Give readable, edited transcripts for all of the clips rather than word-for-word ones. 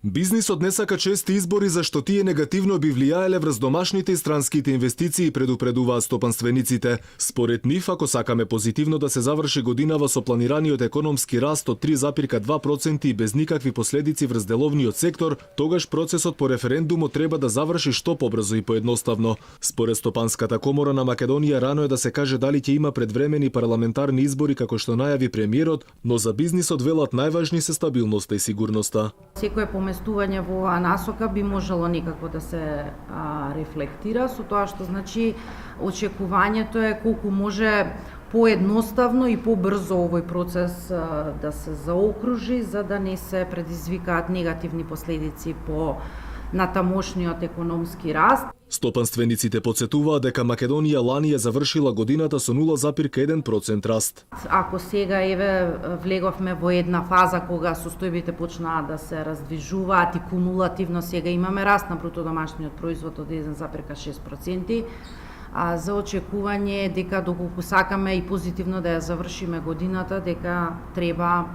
Бизнисот не сака чести избори зашто тие негативно би влијаеле врз домашните и странските инвестиции, предупредуваат стопанствениците. Според нив, ако сакаме позитивно да се заврши годинава со планираниот економски раст од 3,2% и без никакви последици врз деловниот сектор, тогаш процесот по референдумот треба да заврши што побрзо и поедноставно. Според Стопанската комора на Македонија, рано е да се каже дали ќе има предвремени парламентарни избори како што најави премиерот, но за бизнисот велат најважни се стабилноста и сигурноста. Секое поместување во оваа насока би можело некако да се рефлектира со тоа што значи очекувањето е колку може поедноставно и побрзо овој процес да се заокружи за да не се предизвикаат негативни последици по натамошниот економски раст. Стопанствениците подсетуваат дека Македонија лани е завршила годината со 0,1% раст. Ако сега влеговме во една фаза кога состојбите почнаа да се раздвижуваат и кумулативно сега имаме раст на бруто домашниот производ од 1,6%, за очекување е дека доколку сакаме и позитивно да ја завршиме годината, дека треба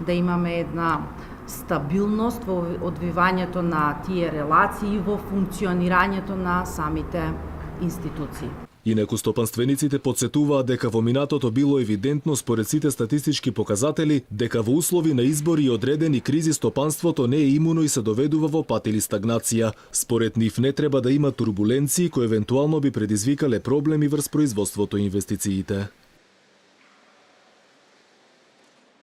да имаме една стабилност во одвивањето на тие релации и во функционирањето на самите институции. Инаку стопанствениците подсетуваат дека во минатото било евидентно според сите статистички показатели дека во услови на избори и одредени кризи стопанството не е имуно и се доведува во пат или стагнација. Според нив не треба да има турбуленции кои евентуално би предизвикале проблеми врз производството и инвестициите.